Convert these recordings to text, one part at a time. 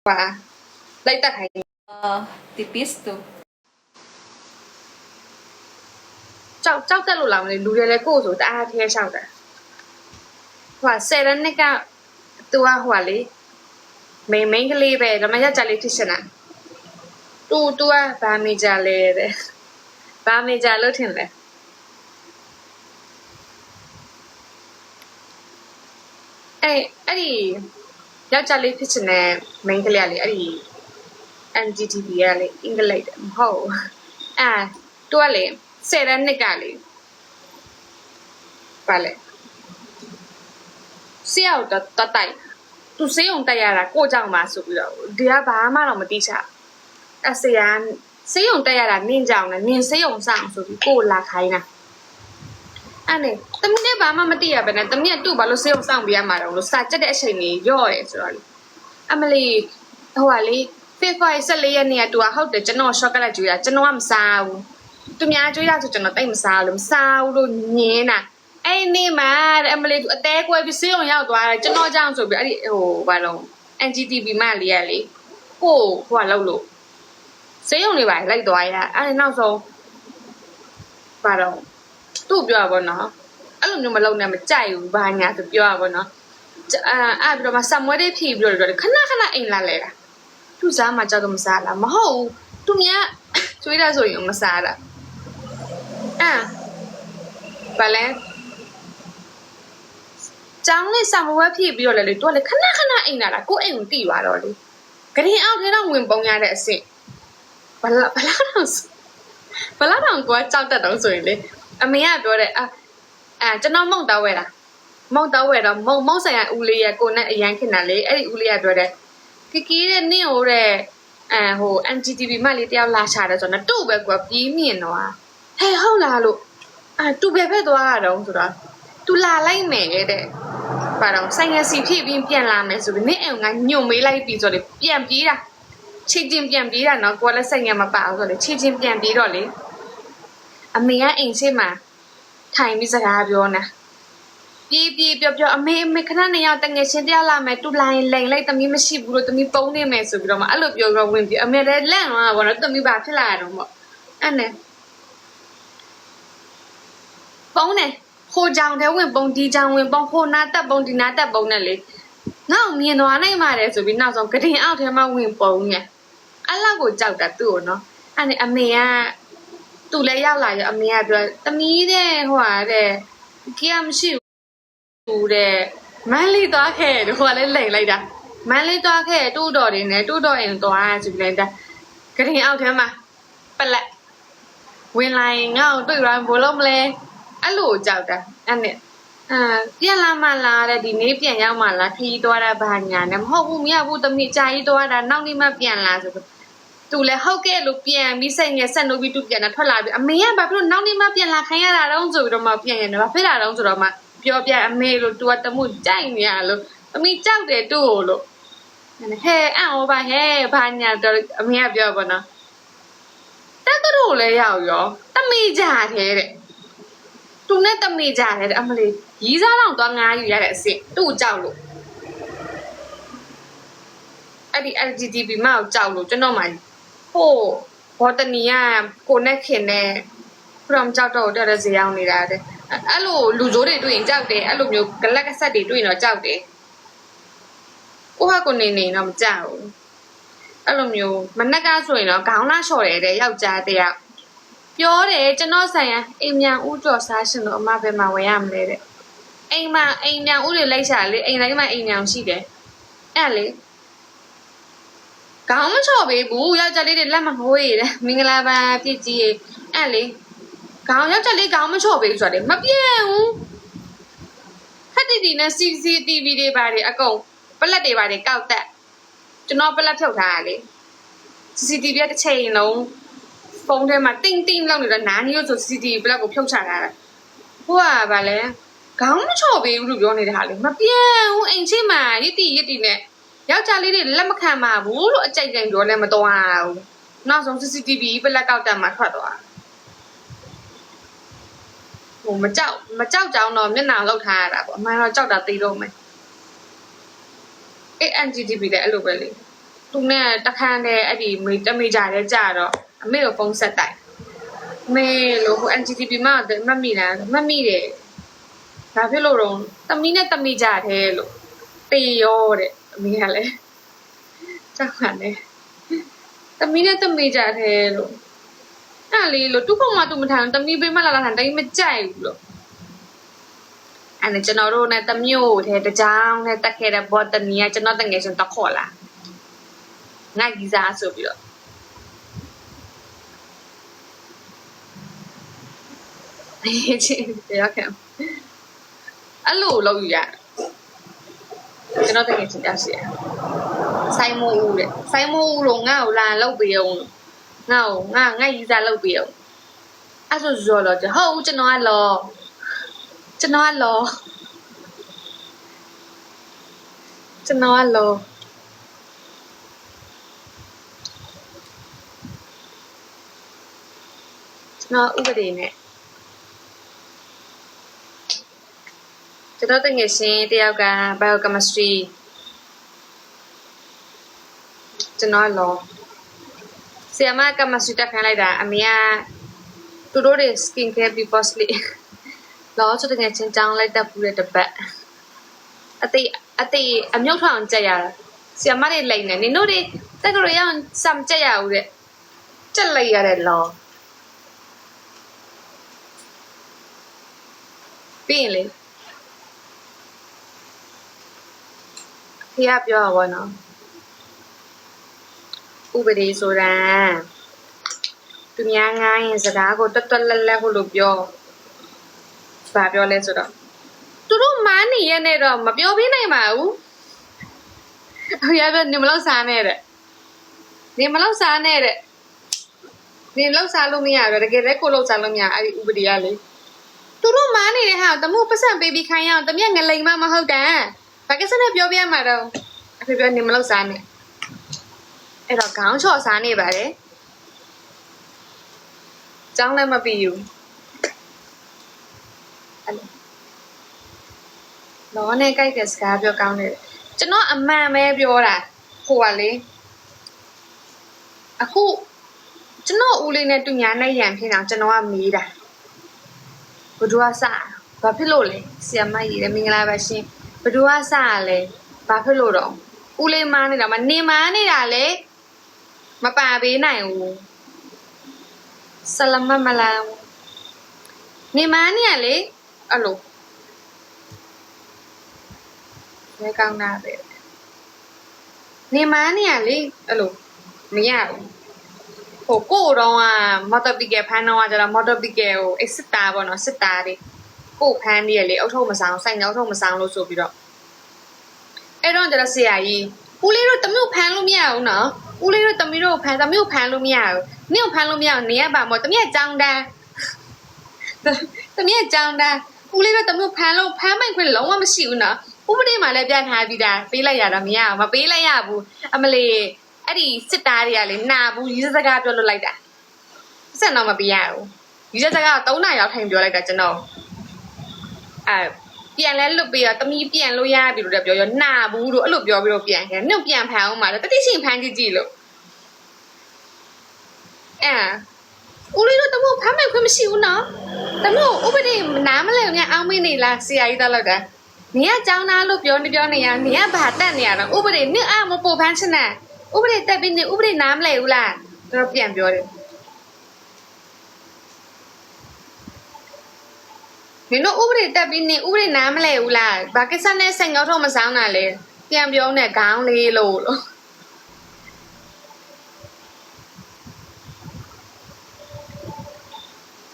ပါလိုက်တက်ခိုင်းtipisto ကြောက်တက်လို့လားမလဲလူတွေလည်းကိုယ့်ဆိုတအားထဲလျှောက်တာဟို10ရက်နှစ်ကသူကဟိုလေမိန်းကလေးပဲဒါမှယောက်ျားလေးဖြစ်ရှင်တာသူကဘာမေဂျာလဲတဲ့ဘာမေဂျာလို့ထင်လဲအဲ့ဒီယောက်ျားလေးဖြစ်ရှင်တဲ့မိန်းကလေးကလေအဲ့ဒီ NGTV ကလေအင်္ဂလိပ်မဟုတ်သူကလေ10ရက်နှစ်ကလေပါလေဆရာတော့တတိုက်သူစေးုံတက်ရတာကိုကြောင့်ပါဆိုပြီးတော့ဒီကဘာမှတော့မသိချအဆရာစေးုံတက်ရတာနင်းကြောင့်နဲ့နင်းစေးုံဆောင်ဆိုပြီးကိုလာခိုင်းတာအဲ့နဲ့တမီးနဲ့ဘာမှမသိရပဲနဲ့တမီးကသူ့ဘာလို့စေးုံဆောင်ပြရမှာတော့လို့စာကြက်တဲ့အချိန်ကြီးရော့ရဲဆိုတော့လေအမလီဟိုကလေ February 14ရက်နေ့ကသူကဟုတ်တယ်ကျွန်တော် chocolate ကျွေးတာကျွန်တော်ကမစားဘူးသူများကျွေးတာဆိုကျွန်တော်တိတ်မစားလို့ညင်းတာအဲ့နေ့မှာအမလေးအသေးကွဲပြီးစေးအောင်ရောက်သွားတယ်ကျွန်တော်ကြောင့်ဆိုပြီးအဲ့ဒီဟိုဘာလုံး NGTV မလေးရလေကိုဟိုကလောက်လို့စေးအောင်လေးပါလိုက်သွားရအဲ့နောက်ဆုံးဘာတော့သူ့ပြောပါဘောနော်အဲ့လိုမျိုးမလုပ်နဲ့မကြိုက်ဘူးဘာညာဆိုပြောပါဘောနော်အဲ့ပြီးတော့မှဆမ်ဝဲလေးဖြီးပြီးတော့ခဏအိမ်လာလဲတာသူ့စားမှကြောက်တော့မစားလားမဟုတ်ဘူးသူများကျွေးတာဆိုရင်မစားတာဘာလဲကျောင်းလေးဆံဝဲဖြည့်ပြီးတော့လေသူကလေခဏအိမ်လာတာကိုအိမ်ကိုတိသွားတော့လေဂရင်အောက်ထဲတော့ဝင်ပုံရတဲ့အစ်စ်ဘလာတော့ကိုကြောက်တတ်တော့ဆိုရင်လေအမေကပြောတယ်ကျွန်တော်မုံတော့ဝဲတာမုံဆိုင်ရဦးလေးရကိုနဲ့အရန်ခင်တာလေအဲ့ဒီဦးလေးကပြောတယ်ကီကီတဲ့နင့်ဟိုတဲ့ဟို NGTV မလေးတယောက်လာချတယ်ဆိုတော့တူပဲကွာပြီးမြင်တော့ဟဲ့ဟုတ်လားလို့တူပဲဖက်သွားတာတော့ဆိုတော့တူလာလိုက်မယ်တဲ့ဘာတော့ဆိုင်ငယ်စီဖြည့်ပြီးပြန်လာမယ်ဆိုပြီးနင့်အိမ်ကညွန်မေးလိုက်ပြီးဆိုတော့ပြန်ပြေးတာချစ်ချင်းပြန်ပြေးတာနော်ကိုကလည်းဆိုင်ငယ်မပါဘူးဆိုတော့ချစ်ချင်းပြန်ပြေးတော့လေအမေကအိမ်ရှိမှာထိုင်ပြီးစကားပြောနေပြေးပြောအမေခဏနေရောက်တငယ်ချင်းတယောက်လာမယ်တူလာရင်လိန်လိုက်သမီးမရှိဘူးလို့သမီးပုံနေမယ်ဆိုပြီးတော့မှအဲ့လိုပြောတော့ဝင်ပြီးအမေလည်းလန့်သွားတာပေါ့နော်သမီးဘာဖြစ်လာတော့ပေါ့အဲ့နဲ့ပုံနေဟိုကြောင်တဲ့ဝင်ပုံဒီကြောင်ဝင်ပုံဟိုနာတက်ပုံဒီနာတက်ပုံနဲ့လေငါ့ကိုမြင်သွားနိုင်ပါတယ်ဆိုပြီးနောက်ဆုံးဂရင်အောက်ထဲမှာဝင်ပုံညအဲ့လောက်ကိုကြောက်တာသူ့ကိုနော်အဲ့နဲ့အမေကသူ့လည်းရောက်လာရအမေကပြောသမီးတဲ့ဟိုဟာတဲ့ကြီးကမရှိဘူးတဲ့မန်းလေးသွားခဲ့တယ်ဟိုကလည်းလိန်လိုက်တာမန်းလေးသွားခဲ့တူတော်တွေနဲ့တူတော်အိမ်သွားဆိုပြီးလိုက်တာဂရင်အောက်ထဲမှာပလက်ဝင်လာရင်ငါ့ကိုတွေ့ရဘလို့မလဲအဲ့လိုကြောက်တာအဲ့နဲ့ပြန်လာမှလားတဲ့ဒီနေ့ပြန်ရောက်မှလားခီးသွားတာဘာညာနဲ့မဟုတ်ဘူးမရဘူးတမီးကြာကြီးသွားတာနောက်နေ့မှပြန်လာဆိုတော့သူလည်းဟုတ်ကဲ့လို့ပြန်ပြီးစိတ်ငယ်ဆက်လို့ပြီးသူပြန်လာထွက်လာပြီးအမေကဘာဖြစ်လို့နောက်နေ့မှပြန်လာခိုင်းရတာတော့ဆိုပြီးတော့မှပြန်ရတယ်ဘာဖြစ်တာတော့ဆိုတော့မှပြောပြအမေလို့သူကတမှုကြိုက်နေရလို့အမေကြောက်တယ်သူ့လို့ဟဲ့အံ့ဩပါဟဲ့ဘာညာတော့အမေကပြောပါနော်တက်တို့လည်းရောက်ရောတမီးကြတဲ့သူနဲ့တမီးကြတဲ့အမလေးရီးစားတော့သွားငားယူရတဲ့အစ်စ်သူ့ကြောက်လို့အဲ့ဒီ LGTB မအောင်ကြောက်လို့ကျွန်တော်မှဟိုဘောတနီကကိုနဲ့ခင်နဲ့ဖရမ်ကြောက်တော့တဲ့ဇေယောင်းနေတာတဲ့အဲ့လိုလူစိုးတွေတွေ့ရင်ကြောက်တယ်အဲ့လိုမျိုးဂလက်ကဆက်တွေတွေ့ရင်တော့ကြောက်တယ်ကိုဟာကိုနေတော့မကြောက်ဘူးအဲ့လိုမျိုးမနက်ကဆိုရင်တော့ခေါင်းလာလျှော်တယ်တဲ့ယောက်ျားတယောက်ပြောတယ်ကျွန်တော်ဆိုင်ရအိမ်မြန်ဦးကျော်စားရှင်တို့အမဘယ်မှာဝယ်ရမလဲတဲ့အိမ်မြန်ဦးတွေလိုက်ရှာလေအိမ်တိုင်းမှာအိမ်မြန်ရှိတယ်အဲ့လေခေါင်းမချော်ပေးဘူးယောက်ျားလေးတွေလက်မငိုးရတဲ့မင်္ဂလာပါပြည့်ကြီးအဲ့လေခေါင်းယောက်ျားလေးခေါင်းမချော်ပေးဘူးဆိုတော့မပြည့်ဘူးခက်တီနဲ့ CCTV တွေပါတယ်အကုန်ပလက်တွေပါတယ်ကောက်တက်ကျွန်တော်ပလက်ဖြုတ်ထားရလေ CCTV ကတစ်ချိန်လုံးဖုန်းထဲမှာတင်းလောက်နေတော့နားနီးလို့ဆို CCTV ပလက်ကိုဖြုတ်ချထားတာဟိုကဗာလဲခေါင်းမချော်ပေးဘူးလို့ပြောနေတာဟာလေမပြည့်ဘူးအိမ်ချိမှာရစ်တီနဲ့ယောက်ျားလေးတွေလက်မခံပါဘူးလို့အကြိတ်ကြိမ်ပြောလဲမတော်ဘူးနောက်ဆုံး CCTV ပလက်ကောက်တက်မှာထွက်သွားဟိုမကြောက်ကြောင်တော့မျက်နှာလောက်ထားရတာပေါ့အမှန်တော့ကြောက်တာသိတော့မယ်အဲ့ NGTV လည်းအဲ့လိုပဲလေ သူနဲ့တခန်းနဲ့အဲ့ဒီတမေကြတဲ့ကြတော့အမေကိုဖုန်းဆက်တိုက်မေလို့ဟို NGTP မှာမှတ်မိလားမှတ်မိတယ်ဘာဖြစ်လို့တော့သမီးနဲ့တမေကြတယ်လို့တေရောတဲ့အမေကလည်းကြောက်ခံတယ်သမီးနဲ့တမေကြတယ်လို့အဲ့လေလို့သူ့ပုံမှာသူမထိုင်သမီးပေးမလာလာထိုင်တိုင်းမကြိုက်ဘူးလို့အဲ့နဲ့ကျွန်တော်တို့နဲ့တမျိုးတဲ့တကြောင်နဲ့တက်ခဲ့တဲ့ဘောတနီကကျွန်တော်တငယ်ချင်းတက်ခေါ်လာငါကြီးစားဆိုပြီးတော့အေးချင်းတရားခံအဲ့လိုလုပ်ယူရကျွန်တော်တကယ်ချင်းတက်စီရဆိုင်မိုးဦးတဲ့ဆိုင်မိုးဦးလို့ငါ့ကိုလာလောက်ပေးအောင်ငါကြီးစားလောက်ပေးအောင်အဲ့ဆိုဇော်တော့ဟုတ်ကျွန်တော်ကလောကျွန်တော်ကလောကျွန်တော်ဥပဒေနဲ့ကျွန်တော်တကယ်ရှင်တယောက်က biochemistry ကျွန်တော်လောဆီယမ chemistry တက်ခိုင်းလိုက်တာအမေကသူတို့တွေ skin care people လေးလောဆိုတကယ်ချင်းကြောင်းလိုက်တက်ပူတဲ့တပတ်အတိအမြုပ်ထောင်ကြက်ရတာဆီယမတွေလိမ့်နေနင်တို့တွေတက်ကြရအောင်စမ်းကြက်ရဦးတဲ့ကြက်လိုက်ရတယ်လောပြီးရင်လေဖေကပြောတာပေါ့နော်ဥပဒေဆိုတာသူများငိုင်းရင်စကားကိုတွတ်တွတ်လက်လက်ဟိုလိုပြောဘာပြောလဲဆိုတော့သူတို့မားနေရနဲ့တော့မပြောပြနိုင်ပါဘူးဟိုရပြောနေမလို့စားနဲ့တဲ့နေမလို့စားနဲ့တဲ့နေလို့စားလို့မရတော့တကယ်လည်းကိုလို့စားလို့မရအဲ့ဒီဥပဒေကလေသူတို့မားနေတဲ့ဟာတမှုပတ်စံပေးပြီးခိုင်းရအောင်တမက်ငလိမ်မမဟုတ်တာဘာကိစ္စနဲ့ပြောပြမှာတော့အဖေပြောနေမလို့စားနဲ့အဲ့တော့ခေါင်းချော့စားနေပါတယ်ကျောင်းလည်းမပြီးဘူးအဲ့လောနဲ့ကြိုက်တဲ့စကားပြောကောင်းတယ်ကျွန်တော်အမှန်ပဲပြောတာဟိုကလေအခုကျွန်တော်ဦးလေးနဲ့တူညာနဲ့ရံဖြစ်အောင်ကျွန်တော်ကမေးတာဘဒူကစဘာဖြစ်လို့လဲဆီယမကြီးလည်းမင်္ဂလာပါရှင်ဘဒူကစလဲဘာဖြစ်လို့တော့ဦးလေးမားနေတာမနေမားနေတာလေမပါပေးနိုင်ဘူးဆလမမလာနေမားနေရလေအဲ့လိုလဲကောင်းတာပဲနေမားနေရလေအဲ့လိုမရဘူးဟိုကိုတော့မော်တော်ပီကယ်ဖမ်းတော့ကျတော့မော်တော်ပီကယ်ကိုအစ်စစ်တာပေါ့နော်စစ်တာတွေကိုဖမ်းနေရလေအုတ်ထုပ်မဆောင်ဆိုင်ရောက်ထုပ်မဆောင်လို့ဆိုပြီးတော့အဲ့တော့ကျတော့ဆရာကြီးဦးလေးတို့တမျိုးဖမ်းလို့မရဘူးနော်ဦးလေးတို့တမီးတို့ဖမ်းလို့မရဘူးနင့်ကိုဖမ်းလို့မရဘူးနေရပါမို့တမီးကြောင်တန်းတမီးကြောင်တန်းဦးလေးတို့တမျိုးဖမ်းမိုက်ခွင့်လုံးဝမရှိဘူးနော်ဥပဒေမှာလည်းပြထားပြီးတာပေးလိုက်ရတော့မရဘူးမပေးလိုက်ရဘူးအမလီအဲ့ဒီစစ်သားတွေကလေနာဘူးရီးစကားပြောလို့လိုက်တာစက်တော့မပေးရဘူးရီးစကားတော့3နာရီလောက်ထိုင်ပြောလိုက်တာကျွန်တော်ပြန်လဲလွတ်ပြီးတော့တမီးပြန်လို့ရပြီလို့လည်းပြောရောနာဘူးလို့အဲ့လိုပြောပြီးတော့ပြန်ခဲ့နှုတ်ပြန်ဖမ်းအောင်ပါလေတတိချင်းဖမ်းကြည့်လို့ဦးလေးတို့တမို့ဖမ်းမယ်ခွင့်မရှိဘူးနော်တမို့ဥပဒေနားမလဲငါအောင်မင်းနေလားဆရာကြီးတော့လောက်တာနေကကြောင်းသားလို့ပြောနေရနေကဘာတက်နေရတော့ဥပဒေနင့်မပို့ဖမ်းချင်တာဥပဒေတက်ပြီးနေဥပဒေနားမလဲဘူးလားတော့ပြန်ပြောတယ်မင်းတို့ဥပဒေတက်ပြီးနေဥပဒေနားမလဲဘူးလားဘာကိစ္စနဲ့ဆိုင်ရောက်တော့မဆောင်တာလဲပြန်ပြောနေခေါင်းလေးလို့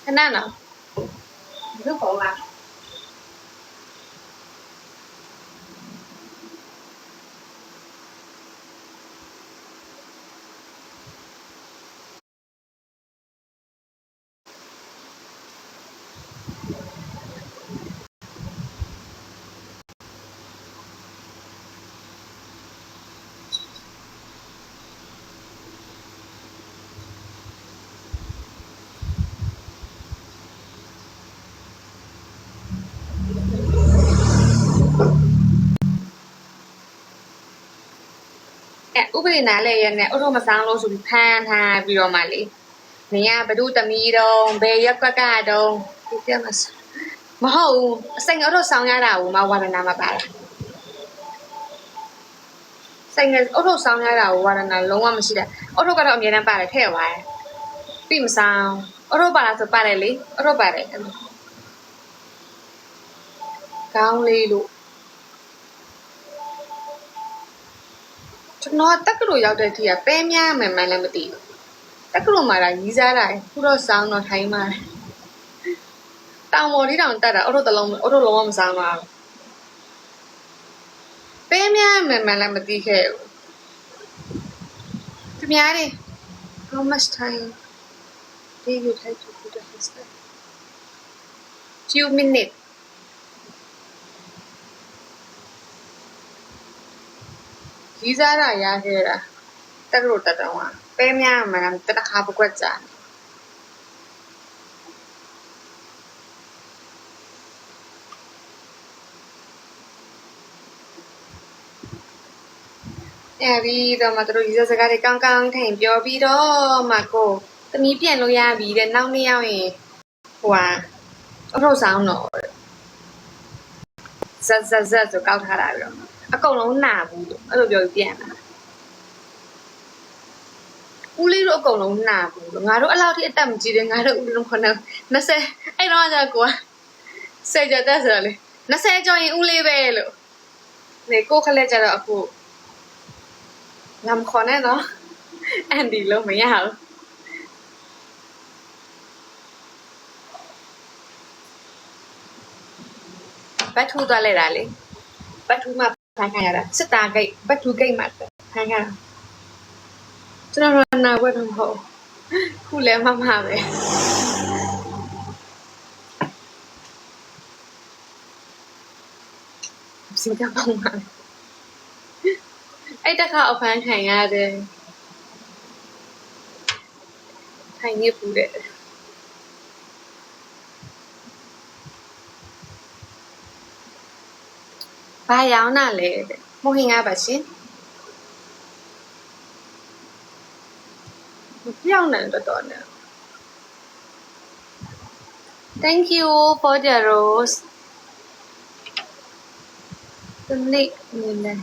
ခဏနော်ဘယ်လိုလဲ ဥပဒေနားလဲရနဲ့အုတ်ထုတ်မဆောင်လို့ဆိုပြီးဖမ်းထားပြီးတော့မှလေနင်ကဘဒုသမီးတော့ဘယ်ရက်ကွက်ကတော့ဒီပြမစမဟုတ်ဘူးအစိမ်အုတ်ထုတ်ဆောင်ရတာကိုမဝါဒနာမပါလားစိမ်အုတ်ထုတ်ဆောင်ရတာကိုဝါဒနာလုံးဝမရှိတာအုတ်ထုတ်ကတော့အမြဲတမ်းပါတယ်ထည့်သွားတယ်ပြီးမဆောင်အုတ်ထုတ်ပါလားဆိုပါတယ်လေအုတ်ထုတ်ပါတယ်ကောင်းလေးလို့ကျွန်တော်တက်ကလို့ရောက်တဲ့အထိကပဲများမှန်မှန်လည်းမသိဘူးတက်ကလို့မှာဒါရီးစားတာခုတော့စောင်းတော့ထိုင်းမှာတောင်ပေါ်လေးတောင်တက်တာအုတ်ထုတ်လုံးဝမစောင်းပါဘူးပဲများမှန်မှန်လည်းမသိခဲ့ဘူးသူများတယ် how much time did you take to put the hairstyle few minutesရီးစားတာရခဲ့တာတက်ကလို့တက်တော့ပဲများမှန်တတခါပကွက်ကြပြီးတော့မှတို့ရီးစားစကားတွေကောင်းကောင်းထိုင်ပြောပြီးတော့မှကိုသမီးပြန်လို့ရပြီတဲ့နောက်နေ့ရောက်ရင်ဟိုဟာအထုတ်ဆောင်တော့ဇက်ဆိုကောက်ထားတာပြီးတော့အကုန်လုံးနာဘူးလို့အဲ့လိုပြောပြီးပြန်လာဦးလေးတို့အကုန်လုံးနာဘူးလို့ငါတို့အဲ့လောက်ထိအသက်မကြီးတယ်ငါတို့ဦးလုံး20အဲ့တော့ကျကိုဆယ်ကြတဲ့ဆိုလေ20ကျော်ရင်ဦးလေးပဲလို့နေကိုခလက်ကြတော့အခုငါမခေါ်နဲ့နော်အန်ဒီလို့မရဘူးဘတ်ထူသွားလိုက်တာလေဘတ်ထူမှာဖန်ခံရတာစစ်တာဂိတ်ဘတ်ထူဂိတ်မှာဖန်ခံတာကျွန်တော်နာဝတ်တော့မဟုတ်ခုလည်းမမပဲစင်ကပေါင်းပါအဲ့တခါအဖန်ခံရတယ်ထိုင်နေပူတယ်ဘာရောင်းတာလဲမို့ဟင်ငါပါရှင်မပြောင်းနိုင်တော့နဲ့ Thank you for the rose ဒီနေ့နေ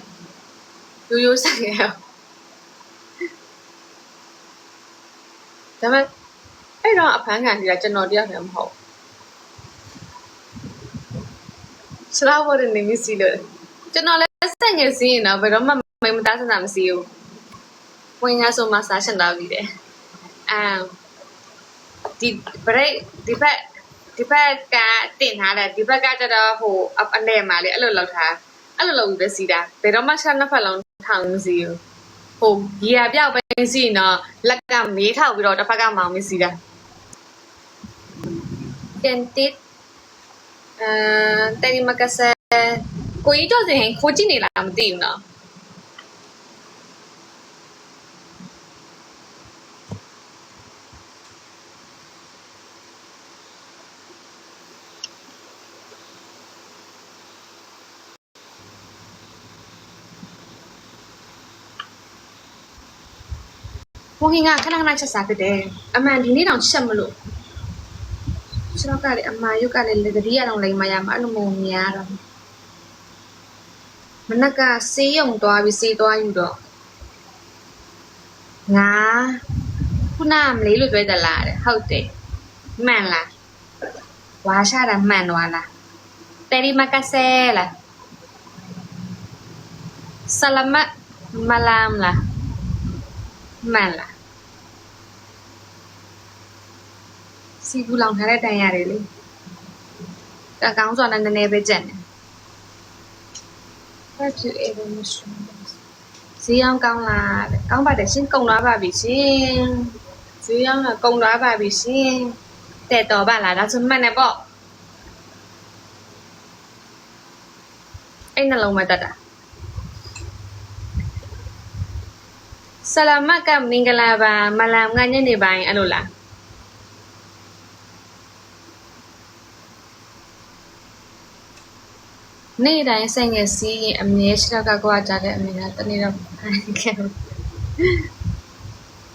ရိုးဆိုင်ရဒါပေမဲ့အဲ့တော့အဖမ်းခံကြီးကကျွန်တော်တယောက်တည်းမဟုတ်စလာဝရနေမစီလို့ကျွန်တော်လည်းစက်ငယ်စီးရင်တော့ဘယ်တော့မှမသားစနာမစီဘူးဝင်ရဆိုမှစားရှင်တော့ပြီးတယ်ဒီ break ဒီဘက်ကတင်ထားတယ်ဒီဘက်ကကျတော့ဟိုအလဲမှာလေအဲ့လိုလောက်ထားအဲ့လိုလုပ်ပြီးပဲစီးတာဘယ်တော့မှဆက်နှစ်ဖက်လုံးထောင်မစီဘူးဟိုကြီးရပြောက်ပဲစီးနော်လက်ကမေးထောက်ပြီးတော့တစ်ဖက်ကမောင်မစီးတာတင်တစ်တယ်ဒီမကဆယ်ကိုကြီးတော့စင်ခိုးကြည့်နေလားမသိဘူးနော်ဘုံဟင်းကခဏခဏချက်စားဖြစ်တယ်အမှန်ဒီနေ့တောင်ချက်မလို့ခြေထောက်ကလည်းအမာရုပ်ကလည်းလက်တတိယတောင်လိမ်မရမှာအဲ့လိုမျိုးများတော့မနက်ကဆေးရုံသွားပြီးဆေးသွားယူတော့ငါခုနမလေးလို့ပြောတလားတဲ့ဟုတ်တယ်မှန်လားဝါရှာတာမှန်သွားလားတယ်ဒီမကဆဲလားဆလမတ်မလမ်လားမှန်လားစီဘူးလောင်ထားတဲ့တန်ရတယ်လေတကောင်းစွာနဲ့နည်းနည်းပဲကြက်နေ What you ever mushroom ဈေးရောင်းကောင်းလားကောင်းပါတယ်ရှင်ကုန်သွားပါပြီရှင်ဈေးရောင်းတော့ကုန်သွားပါပြီရှင်တဲ့တော်ပါလားဒါဆိုမှတ်နေပေါ့အဲ့နှလုံးမတတ်တာဆလာမတ်ကမင်္ဂလာပါမလာငါညနေပိုင်းအဲ့လိုလားနေ့တိုင်းဆိုင်ငယ်စီးရင်အမြဲရှိတော့ကကွာကြတဲ့အမြင်ကတနေ့တော့ဖိုင်ခဲ့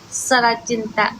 Sarah Cinta